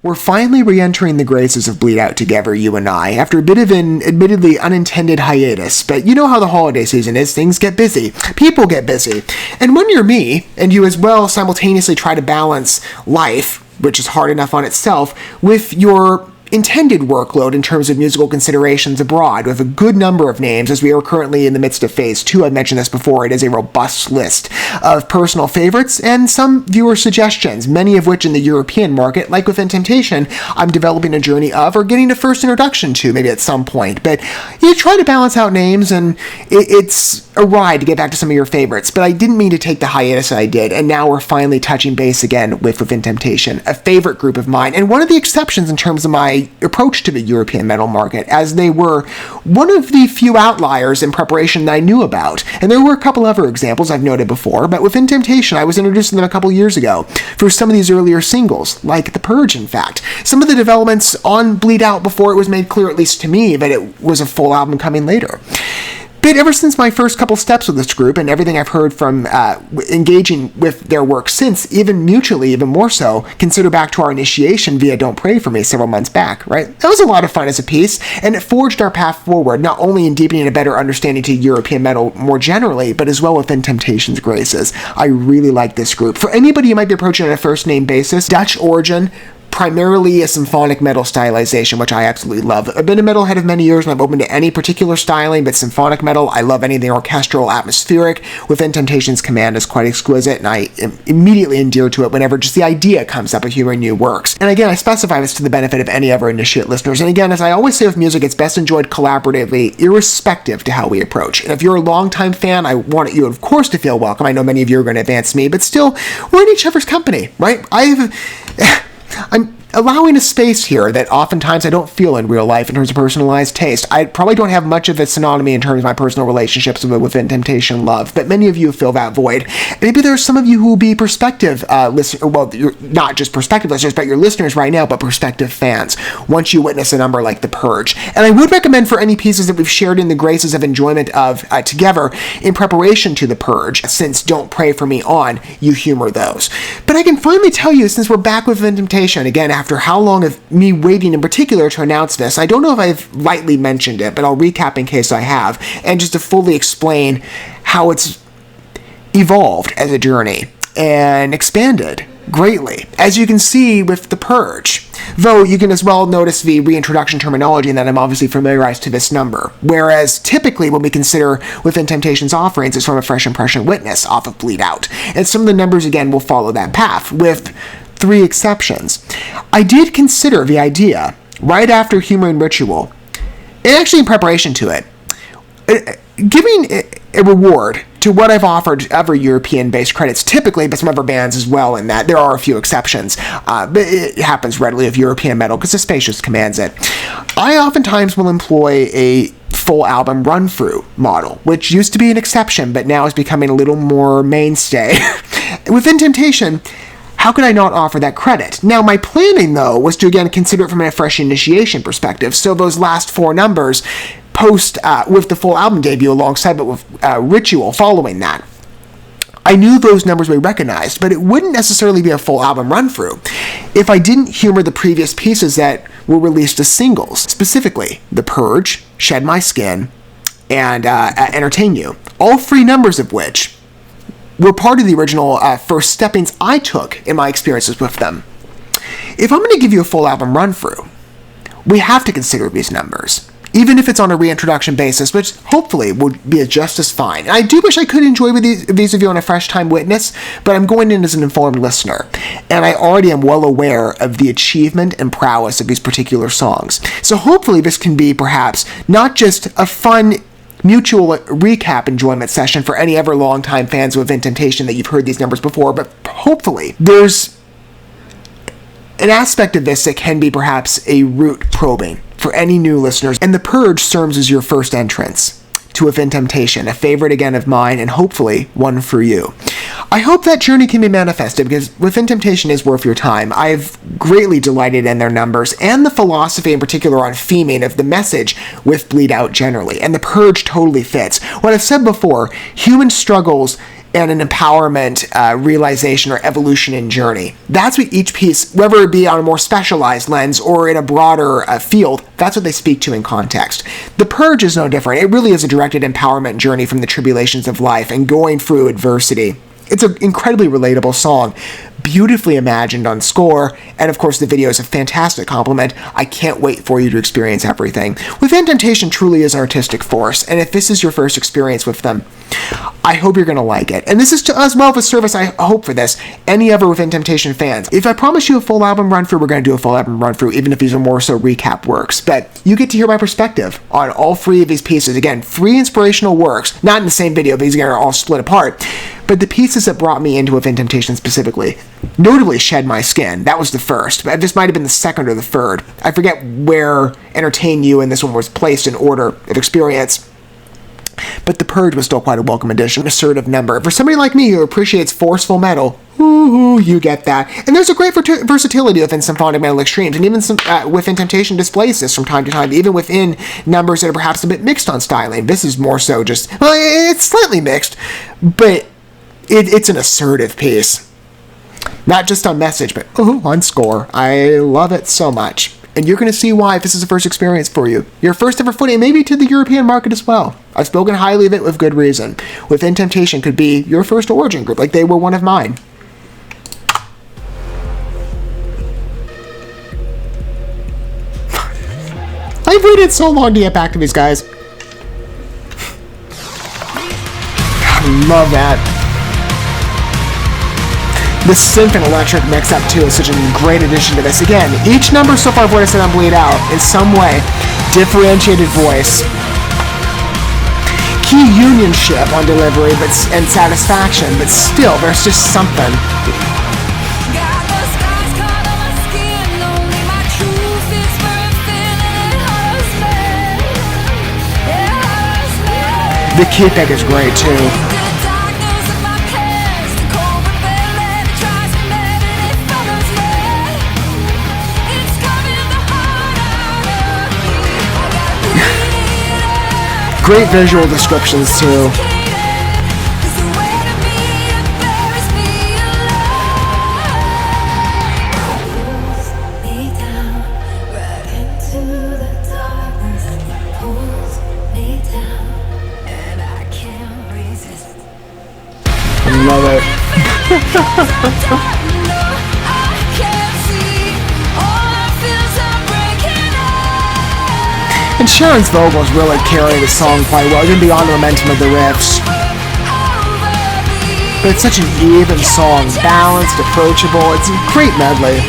We're finally re-entering the graces of Bleed Out together, you and I, after a bit of an admittedly unintended hiatus. But you know how the holiday season is, things get busy. People get busy. And when you're me, and you as well simultaneously try to balance life, which is hard enough on itself, with your intended workload in terms of musical considerations abroad, with a good number of names, as we are currently in the midst of phase 2. I've mentioned this before. It is a robust list of personal favorites and some viewer suggestions, many of which in the European market, like Within Temptation, I'm developing a journey of or getting a first introduction to maybe at some point. But you try to balance out names, and it's a ride to get back to some of your favorites. But I didn't mean to take the hiatus I did, and now we're finally touching base again with Within Temptation, a favorite group of mine, and one of the exceptions in terms of my approach to the European metal market, as they were one of the few outliers in preparation that I knew about. And there were a couple other examples I've noted before, but Within Temptation, I was introduced to them a couple years ago for some of these earlier singles, like The Purge, in fact. Some of the developments on Bleed Out before it was made clear, at least to me, that it was a full album coming later. But ever since my first couple steps with this group and everything I've heard from engaging with their work since, even mutually, even more so, consider back to our initiation via Don't Pray For Me several months back, right? That was a lot of fun as a piece, and it forged our path forward, not only in deepening a better understanding to European metal more generally, but as well within Temptation's graces. I really like this group. For anybody you might be approaching on a first-name basis, Dutch origin, primarily a symphonic metal stylization, which I absolutely love. I've been a metalhead of many years, and I'm open to any particular styling, but symphonic metal, I love anything orchestral, atmospheric. Within Temptation's command is quite exquisite, and I am immediately endeared to it whenever just the idea comes up of hearing new works. And again, I specify this to the benefit of any of our initiate listeners. And again, as I always say with music, it's best enjoyed collaboratively, irrespective to how we approach. And if you're a longtime fan, I want you, of course, to feel welcome. I know many of you are going to advance me, but still, we're in each other's company, right? I'm allowing a space here that oftentimes I don't feel in real life in terms of personalized taste. I probably don't have much of a synonymy in terms of my personal relationships with Within Temptation love, but many of you fill that void. Maybe there's some of you who will be prospective listeners, well, you're not just prospective listeners, but you're listeners right now, but prospective fans, once you witness a number like The Purge. And I would recommend for any pieces that we've shared in the graces of enjoyment of together in preparation to The Purge, since Don't Pray For Me on, you humor those. But I can finally tell you, since we're back with Within Temptation, again, after how long of me waiting in particular to announce this, I don't know if I've lightly mentioned it, but I'll recap in case I have, and just to fully explain how it's evolved as a journey and expanded greatly, as you can see with The Purge. Though you can as well notice the reintroduction terminology and that I'm obviously familiarized to this number, whereas typically when we consider Within Temptation's offerings, it's from a fresh impression witness off of Bleed Out. And some of the numbers, again, will follow that path, with 3 exceptions. I did consider the idea, right after Humor and Ritual, and actually in preparation to it, giving a reward to what I've offered other European-based credits, typically, but some other bands as well in that. There are a few exceptions, but it happens readily with European metal because the space just commands it. I oftentimes will employ a full album run-through model, which used to be an exception, but now is becoming a little more mainstay. Within Temptation, how could I not offer that credit? Now, my planning, though, was to, again, consider it from a fresh initiation perspective. So those last 4 numbers, post with the full album debut alongside, but with Ritual following that. I knew those numbers would be recognized, but it wouldn't necessarily be a full album run-through if I didn't humor the previous pieces that were released as singles, specifically The Purge, Shed My Skin, and Entertain You. All 3 numbers of which were part of the original first steppings I took in my experiences with them. If I'm going to give you a full album run-through, we have to consider these numbers, even if it's on a reintroduction basis, which hopefully would be just as fine. And I do wish I could enjoy with these of you on a fresh-time witness, but I'm going in as an informed listener, and I already am well aware of the achievement and prowess of these particular songs. So hopefully this can be perhaps not just a fun mutual recap enjoyment session for any ever long-time fans of Within Temptation that you've heard these numbers before, but hopefully there's an aspect of this that can be perhaps a root probing for any new listeners, and The Purge serves as your first entrance to Within Temptation, a favorite again of mine, and hopefully one for you. I hope that journey can be manifested, because Within Temptation is worth your time. I've greatly delighted in their numbers, and the philosophy in particular on theming of the message with Bleed Out generally, and The Purge totally fits. What I've said before, human struggles and an empowerment, realization, or evolution and journey. That's what each piece, whether it be on a more specialized lens or in a broader field, that's what they speak to in context. The Purge is no different. It really is a directed empowerment journey from the tribulations of life and going through adversity. It's an incredibly relatable song, beautifully imagined on score, and of course the video is a fantastic compliment. I can't wait for you to experience everything. Within Temptation truly is an artistic force, and if this is your first experience with them, I hope you're going to like it. And this is as well of a service, I hope, for this, any other Within Temptation fans. If I promise you a full album run-through, we're going to do a full album run-through, even if these are more so recap works. But you get to hear my perspective on all 3 of these pieces. Again, 3 inspirational works, not in the same video, these are all split apart. But the pieces that brought me into Within Temptation specifically, notably Shed My Skin. That was the first, but this might have been the second or the third. I forget where Entertain You and this one was placed in order of experience. But The Purge was still quite a welcome addition, an assertive number. For somebody like me who appreciates forceful metal, ooh, you get that. And there's a great versatility within symphonic metal extremes, and even some Within Temptation displays this from time to time, even within numbers that are perhaps a bit mixed on styling. This is more so just, well, it's slightly mixed, but it's an assertive piece. Not just on message, but on score. I love it so much. And you're going to see why if this is the first experience for you. Your first ever footting, maybe to the European market as well. I've spoken highly of it with good reason. Within Temptation could be your first origin group, like they were one of mine. I've waited so long to get back to these guys. I love that. The synth and electric mix-up, too, is such a great addition to this. Again, each number so far, what I said on Bleed Out, in some way, differentiated voice. Key unionship on delivery and satisfaction, but still, there's just something. The key pick is great, too. Great visual descriptions, too. I love it. And Sharon's vocals really carry the song quite well, even beyond the momentum of the riffs. But it's such an even song, balanced, approachable. It's a great medley.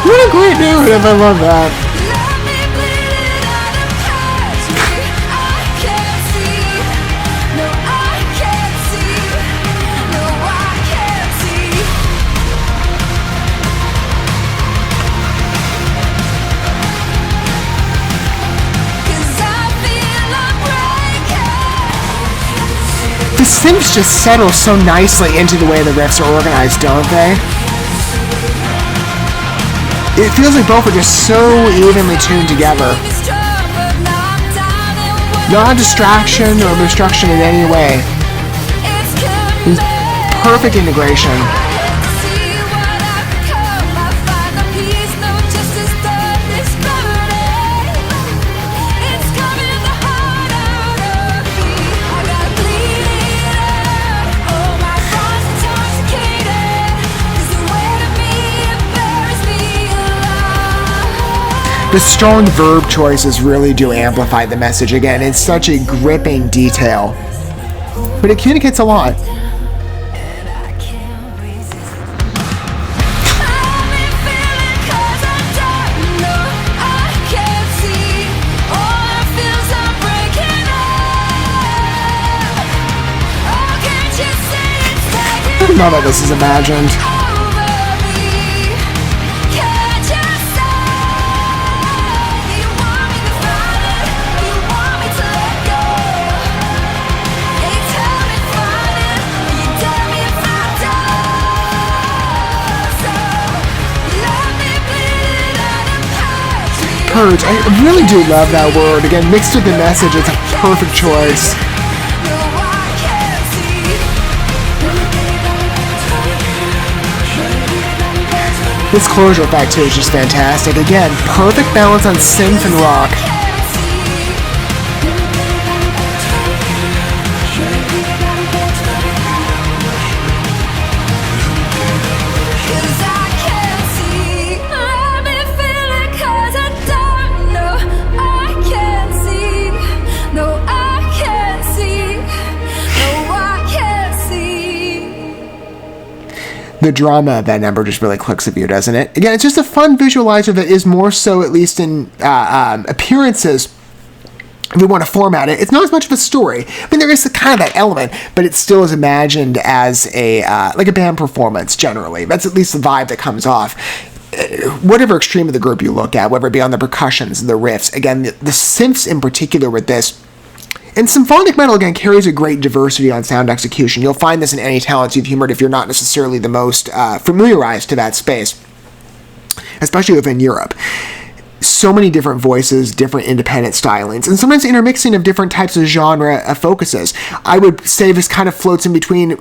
What a great narrative, I love that. The synths just settle so nicely into the way the riffs are organized, don't they? It feels like both are just so evenly tuned together. Not distraction or obstruction in any way. Perfect integration. The strong verb choices really do amplify the message again. It's such a gripping detail. But it communicates a lot. None of this is imagined. purge. I really do love that word. Again, mixed with the message, it's a perfect choice. This closure effect too is just fantastic. Again, perfect balance on synth and rock. The drama of that number just really clicks with you, doesn't it? Again, it's just a fun visualizer that is more so, at least in appearances, if we want to format it, it's not as much of a story. I mean, there is kind of that element, but it still is imagined as a like a band performance, generally. That's at least the vibe that comes off. Whatever extreme of the group you look at, whether it be on the percussions, the riffs, again, the synths in particular with this. And symphonic metal, again, carries a great diversity on sound execution. You'll find this in any talents you've humored if you're not necessarily the most familiarized to that space, especially within Europe. So many different voices, different independent stylings, and sometimes intermixing of different types of genre focuses. I would say this kind of floats in between,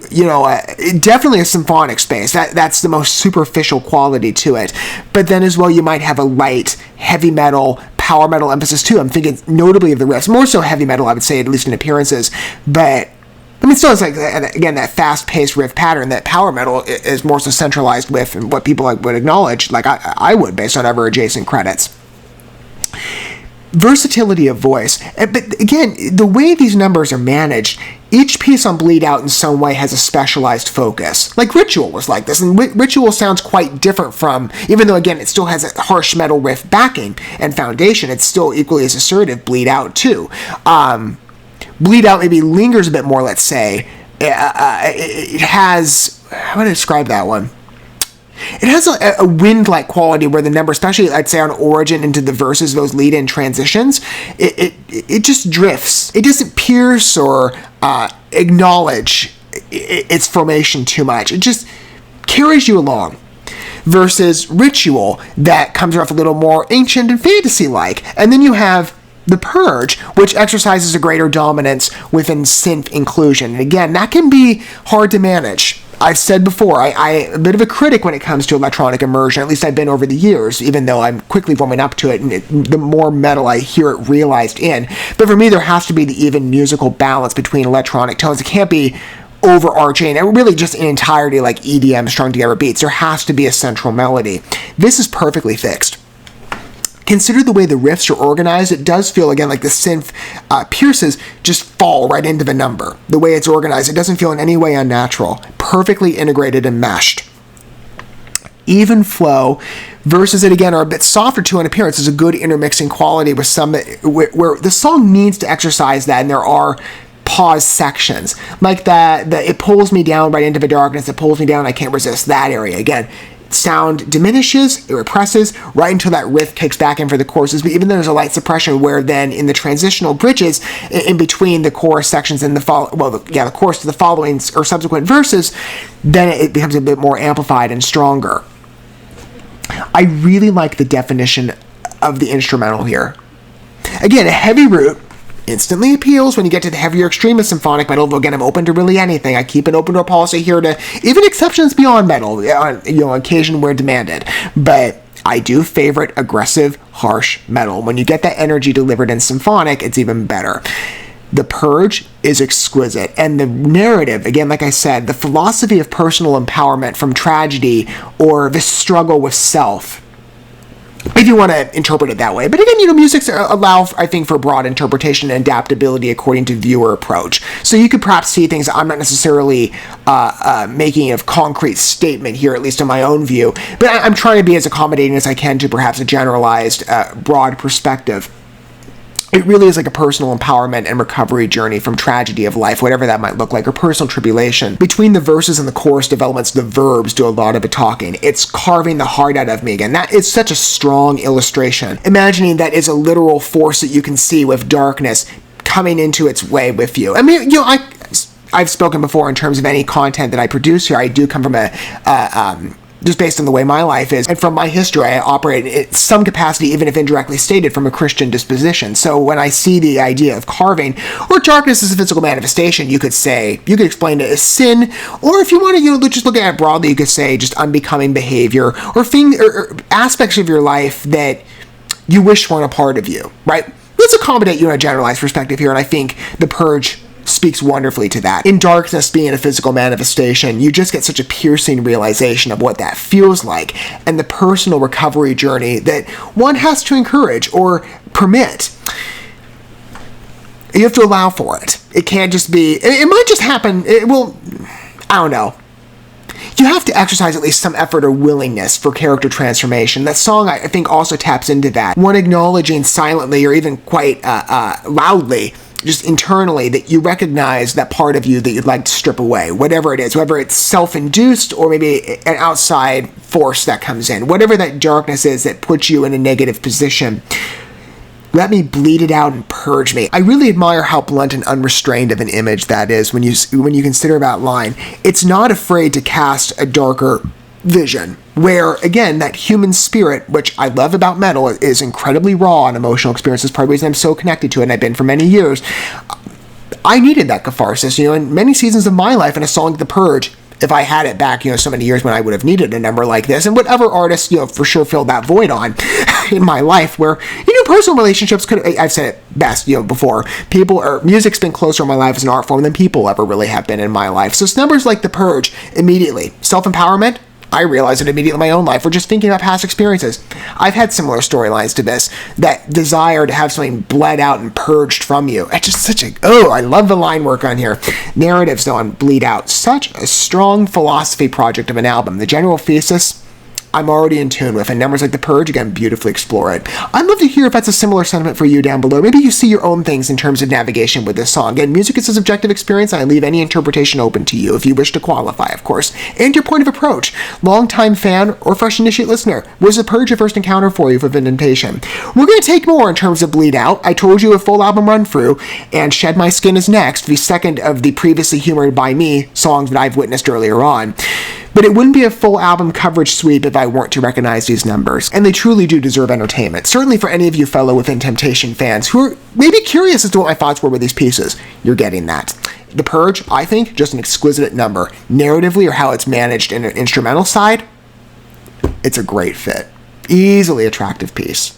definitely a symphonic space. That's the most superficial quality to it. But then as well, you might have a light, heavy metal, power metal emphasis too. I'm thinking notably of the riffs, more so heavy metal, I would say, at least in appearances. But I mean, still, it's like, again, that fast-paced riff pattern that power metal is more so centralized with, and what people would acknowledge, like I would, based on ever adjacent credits. Versatility of voice. But again, the way these numbers are managed, each piece on Bleed Out in some way has a specialized focus. Like Ritual was like this, and Ritual sounds quite different from, even though again it still has a harsh metal riff backing and foundation, it's still equally as assertive. Bleed Out too. Bleed Out maybe lingers a bit more, let's say. It has, how would I describe that one? It has a wind-like quality where the number, especially I'd say on Origin into the verses, those lead-in transitions, it just drifts. It doesn't pierce or acknowledge its formation too much. It just carries you along. Versus Ritual, that comes off a little more ancient and fantasy-like. And then you have the Purge, which exercises a greater dominance within synth inclusion. And again, that can be hard to manage. I've said before, I'm a bit of a critic when it comes to electronic immersion, at least I've been over the years, even though I'm quickly warming up to it, and the more metal I hear it realized in. But for me, there has to be the even musical balance between electronic tones. It can't be overarching, and really just in entirety like EDM strung together beats. There has to be a central melody. This is perfectly fixed. Consider the way the riffs are organized. It does feel, again, like the synth pierces just fall right into the number. The way it's organized, it doesn't feel in any way unnatural. Perfectly integrated and meshed. Even flow. Verses that, again, are a bit softer too in appearance. There's a good intermixing quality with some where the song needs to exercise that, and there are pause sections. Like that, it pulls me down right into the darkness. It pulls me down. I can't resist that area. Again, sound diminishes, it represses, right until that riff kicks back in for the choruses. But even though there's a light suppression where then in the transitional bridges, in between the chorus sections and the chorus to the following or subsequent verses, then it becomes a bit more amplified and stronger. I really like the definition of the instrumental here. Again, a heavy root instantly appeals when you get to the heavier extreme of symphonic metal. Though again, I'm open to really anything. I keep an open door policy here to even exceptions beyond metal, on occasion where demanded. But I do favorite aggressive, harsh metal. When you get that energy delivered in symphonic, it's even better. The Purge is exquisite, and the narrative, again, like I said, the philosophy of personal empowerment from tragedy or the struggle with self, if you want to interpret it that way. But again, music allow, I think, for broad interpretation and adaptability according to viewer approach. So you could perhaps see things I'm not necessarily making a concrete statement here, at least in my own view, but I'm trying to be as accommodating as I can to perhaps a generalized, broad perspective. It really is like a personal empowerment and recovery journey from tragedy of life, whatever that might look like, or personal tribulation. Between the verses and the chorus developments, the verbs do a lot of the talking. It's carving the heart out of me. Again, that is such a strong illustration. Imagining that is a literal force that you can see with darkness coming into its way with you. I mean, I've spoken before in terms of any content that I produce here. I do come from just based on the way my life is. And from my history, I operate in some capacity, even if indirectly stated, from a Christian disposition. So when I see the idea of carving or darkness as a physical manifestation, you could explain it as sin, or if you want to, just look at it broadly, you could say just unbecoming behavior or aspects of your life that you wish weren't a part of you, right? Let's accommodate you in a generalized perspective here, and I think the Purge speaks wonderfully to that. In darkness being a physical manifestation, you just get such a piercing realization of what that feels like and the personal recovery journey that one has to encourage or permit. You have to allow for it. It can't just be, it might just happen, I don't know. You have to exercise at least some effort or willingness for character transformation. That song, I think, also taps into that. One acknowledging silently or even quite loudly, just internally, that you recognize that part of you that you'd like to strip away, whatever it is, whether it's self-induced or maybe an outside force that comes in, whatever that darkness is that puts you in a negative position. Let me bleed it out and purge me. I really admire how blunt and unrestrained of an image that is when you consider that line. It's not afraid to cast a darker vision, where, again, that human spirit, which I love about metal, is incredibly raw and emotional experiences, part of the reason I'm so connected to it, and I've been for many years. I needed that catharsis, in many seasons of my life, in a song like The Purge, if I had it back, so many years when I would have needed a number like this, and whatever artist, for sure filled that void on in my life, where, personal relationships I've said it best, before, music's been closer in my life as an art form than people ever really have been in my life. So numbers like The Purge, immediately, self-empowerment, I realized it immediately in my own life, or just thinking about past experiences. I've had similar storylines to this, that desire to have something bled out and purged from you. It's just I love the line work on here. Narratives, though, on Bleed Out, such a strong philosophy project of an album. The general thesis, I'm already in tune with, and numbers like The Purge, again, beautifully explore it. I'd love to hear if that's a similar sentiment for you down below. Maybe you see your own things in terms of navigation with this song. Again, music is a subjective experience, and I leave any interpretation open to you, if you wish to qualify, of course, and your point of approach. Longtime fan or fresh initiate listener, was The Purge your first encounter for you for Vindication? We're going to take more in terms of Bleed Out. I told you a full album run through, and Shed My Skin is next, the second of the previously humored by me songs that I've witnessed earlier on. But it wouldn't be a full album coverage sweep if I weren't to recognize these numbers, and they truly do deserve entertainment. Certainly for any of you fellow Within Temptation fans who are maybe curious as to what my thoughts were with these pieces, you're getting that. The Purge, I think, just an exquisite number. Narratively, or how it's managed in an instrumental side, it's a great fit. Easily attractive piece.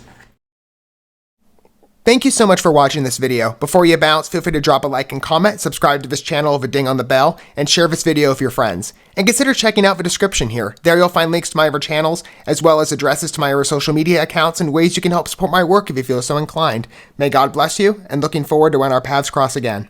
Thank you so much for watching this video. Before you bounce, feel free to drop a like and comment, subscribe to this channel with a ding on the bell, and share this video with your friends. And consider checking out the description here. There you'll find links to my other channels, as well as addresses to my other social media accounts and ways you can help support my work if you feel so inclined. May God bless you, and looking forward to when our paths cross again.